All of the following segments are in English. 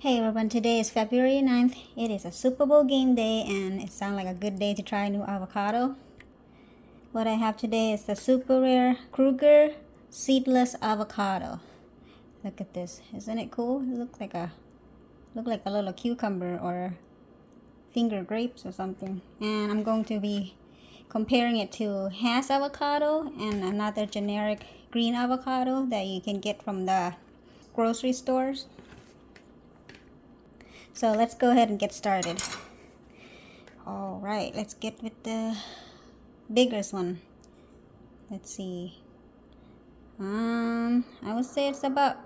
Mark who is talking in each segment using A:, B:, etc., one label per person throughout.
A: Hey everyone, today is February 9th. It is a Super Bowl game day and it sounds like a good day to try a new avocado. What I have today is the super rare Krueger Seedless Avocado. Look at this. Isn't it cool? It looks like a little cucumber or finger grapes or something. And I'm going to be comparing it to Hass avocado and another generic green avocado that you can get from the grocery stores. So let's go ahead and get started. All right, let's get with the biggest one. Let's see. I would say it's about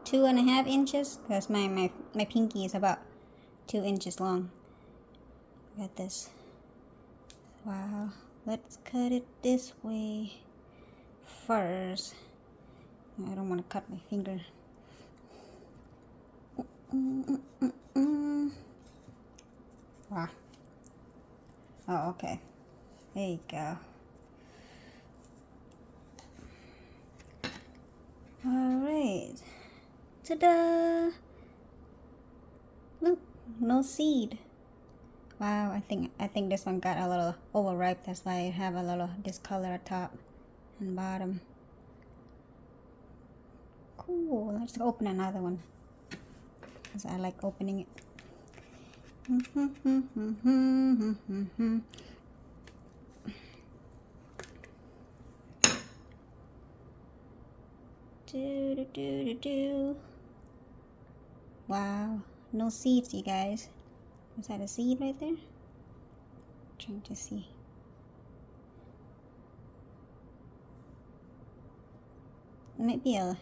A: 2.5 inches because my pinky is about 2 inches long. Look at this. Wow. Let's cut it this way first. I don't want to cut my finger. Wow. Oh, okay. There you go. Alright. Ta-da! Look, no seed. Wow, I think this one got a little overripe. That's why I have a little discolor at top and bottom. Cool. Let's open another one. Because I like opening it. Wow, no seeds, you guys. Is that a seed right there? Trying to see. Might be a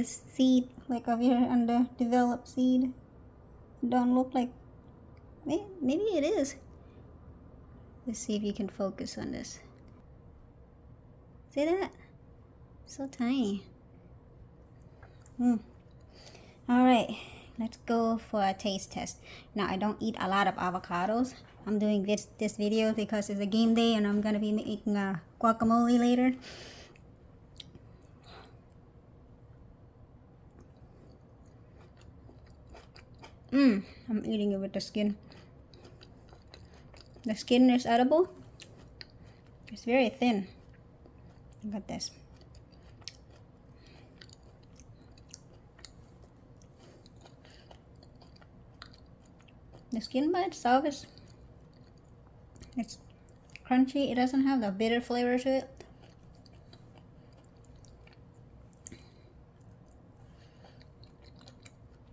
A: seed, like over here, underdeveloped seed. Don't look like. Maybe it is. Let's see if you can focus on this. See that? So tiny. Alright, let's go for a taste test. Now, I don't eat a lot of avocados. I'm doing this video because it's a game day and I'm gonna be making a guacamole later. I'm eating it with the skin. The skin is edible. It's very thin. Look at this. The skin by itself it's crunchy. It doesn't have the bitter flavor to it.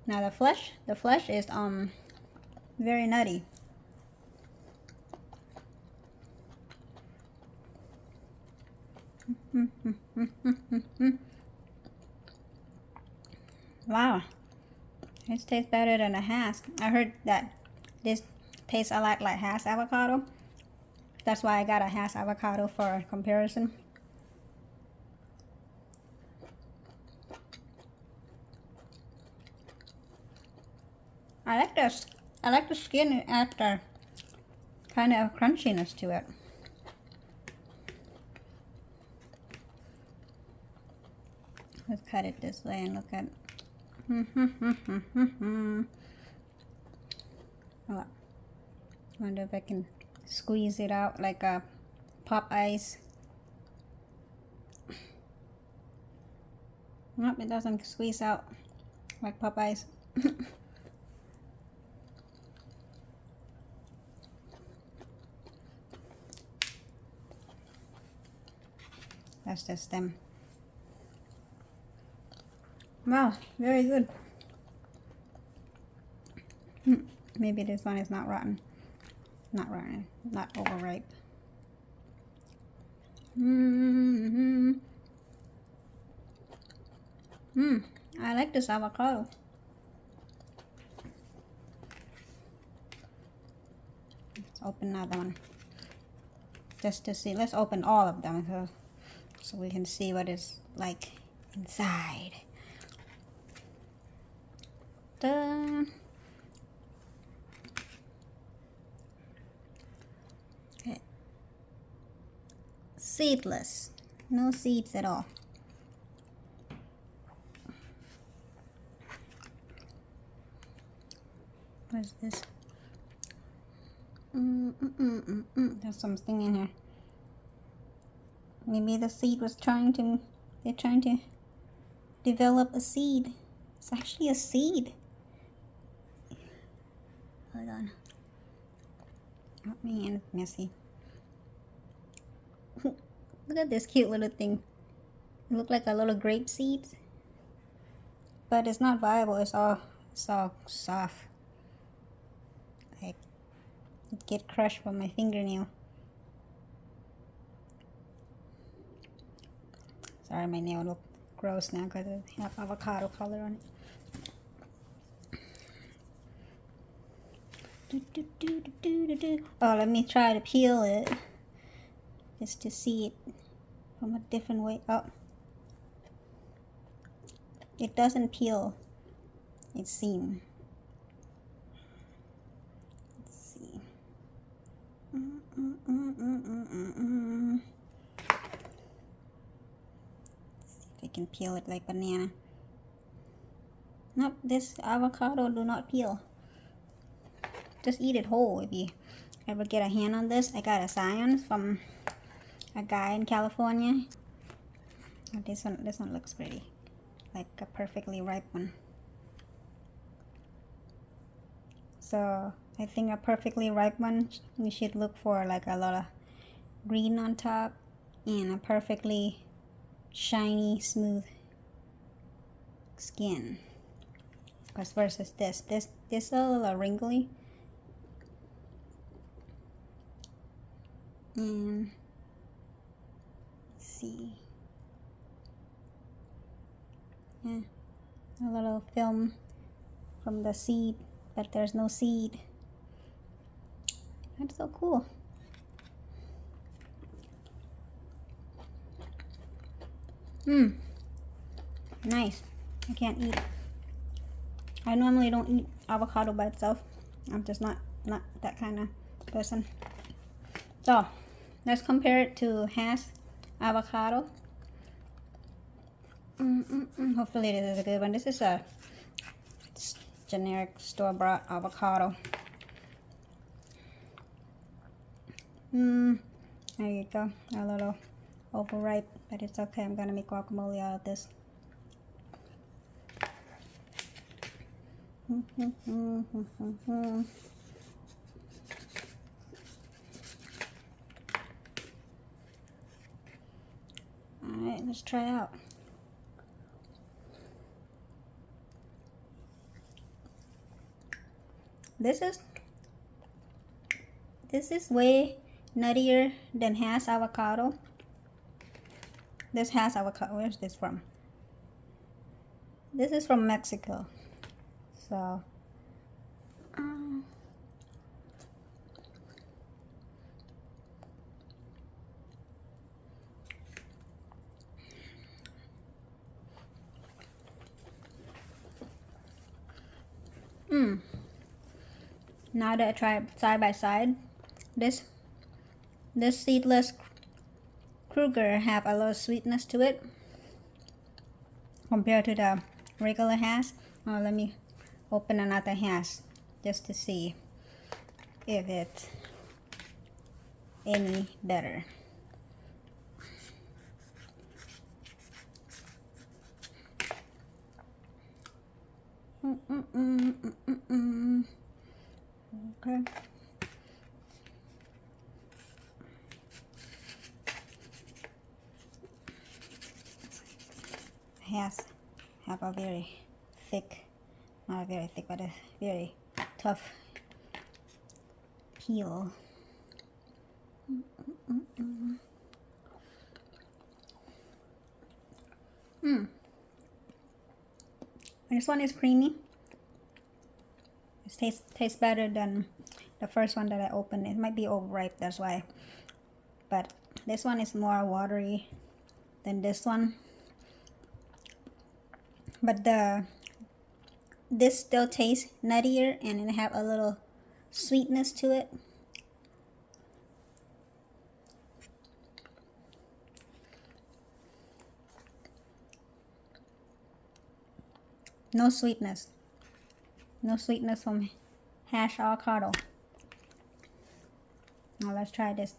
A: Now the flesh is very nutty. Wow, this tastes better than a Hass. I heard that this tastes a lot like Hass avocado. That's why I got a Hass avocado for comparison. I like the skin. It adds a kind of crunchiness to it. Let's cut it this way and look at. Oh, I wonder if I can squeeze it out like a pop ice. Nope, it doesn't squeeze out like pop ice. That's the stem. Wow, very good. Maybe this one is not rotten. Not rotten, not overripe. I like this avocado. Let's open another one. Just to see. Let's open all of them so we can see what it's like inside. Okay. Seedless. No seeds at all. What's this? There's something in here. Maybe the seed was they're trying to develop a seed. It's actually a seed. Hold on. Oh man, it's messy. Look at this cute little thing. It looks like a little grape seeds. But it's not viable, it's all soft. Like, it get crushed from my fingernail. Sorry, my nail look gross now because it has avocado color on it. Oh, let me try to peel it just to see it from a different way. Oh, it doesn't peel, it seems. Let's see. Let's see if I can peel it like banana. Nope, this avocado do not peel. Just eat it whole. If you ever get a hand on this, I got a Scion from a guy in California. Oh, this one looks pretty, like a perfectly ripe one. So I think a perfectly ripe one, you should look for like a lot of green on top and a perfectly shiny, smooth skin. Because versus this is a little wrinkly. And let's see. Yeah, a little film from the seed, but there's no seed. That's so cool. Nice. I can't eat. I normally don't eat avocado by itself. I'm just not that kind of person. So let's compare it to Hass avocado. Hopefully this is a good one. This is a generic store-bought avocado. There you go. A little overripe, but it's okay. I'm gonna make guacamole out of this. Alright, let's try out. This is way nuttier than Hass avocado. This Hass avocado, where's this from? This is from Mexico. So now that I try side by side, this seedless Krueger have a lot of sweetness to it compared to the regular Hass. Oh, let me open another Hass just to see if it's any better. Okay. Hass have a very thick, not very thick, but a very tough peel. This one is creamy. It tastes better than the first one that I opened. It might be overripe, that's why. But this one is more watery than this one. But this still tastes nuttier and it have a little sweetness to it. No sweetness. No sweetness from hash avocado. Now let's try this.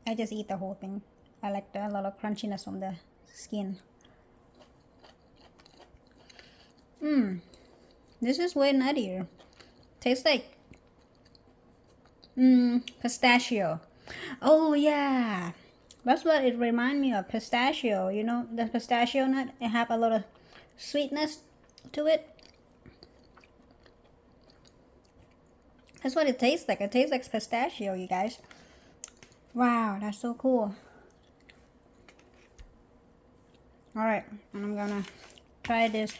A: I just eat the whole thing. I like a lot of crunchiness from the skin. This is way nuttier. Tastes like pistachio. Oh yeah, that's what it reminds me of, pistachio. You know, the pistachio nut, it have a lot of sweetness to it. That's what it tastes like. It tastes like pistachio, you guys. Wow, that's so cool. Alright, and I'm gonna try this.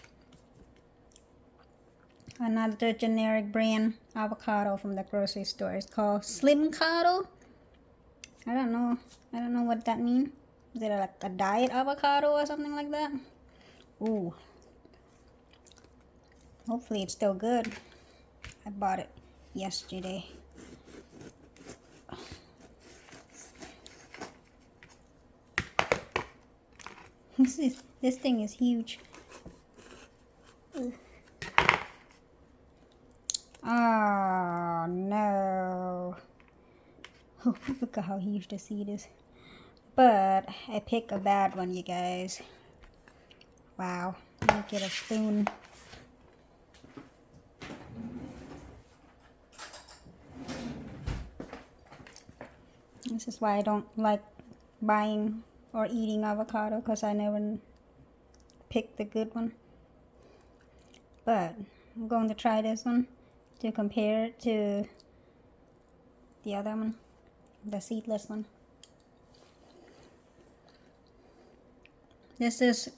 A: Another generic brand avocado from the grocery store. It's called SlimCado. I don't know what that means. Is it like a diet avocado or something like that? Ooh. Hopefully it's still good. I bought it yesterday. This thing is huge. Oh no. Look at how huge the seed is. But I picked a bad one, you guys. Wow. Let me get a spoon. This is why I don't like buying or eating avocado, because I never picked the good one. But I'm going to try this one to compare it to the other one, the seedless one. This is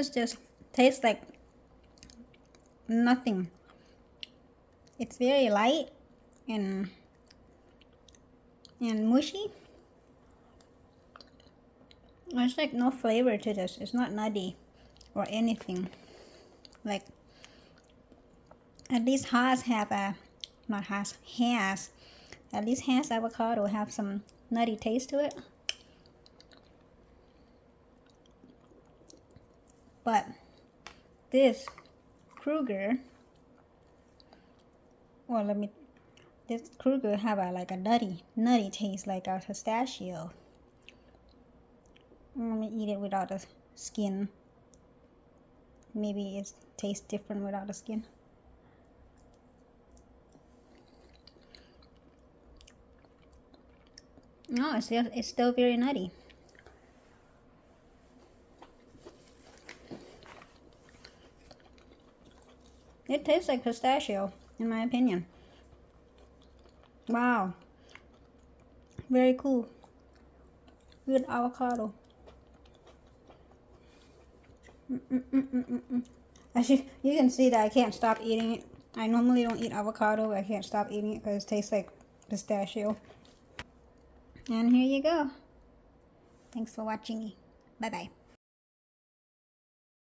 A: just tastes like nothing. It's very light and mushy. There's like no flavor to this. It's not nutty or anything. Like, at least Hass have a, not Hass, Hass. At least Hass avocado have some nutty taste to it. But this Krueger, well, this Krueger have a like a nutty taste, like a pistachio. Let me eat it without the skin. Maybe it tastes different without the skin. No, it's still very nutty. It tastes like pistachio, in my opinion. Wow. Very cool. Good avocado. Actually, you can see that I can't stop eating it. I normally don't eat avocado, but I can't stop eating it because it tastes like pistachio. And here you go. Thanks for watching. Bye-bye.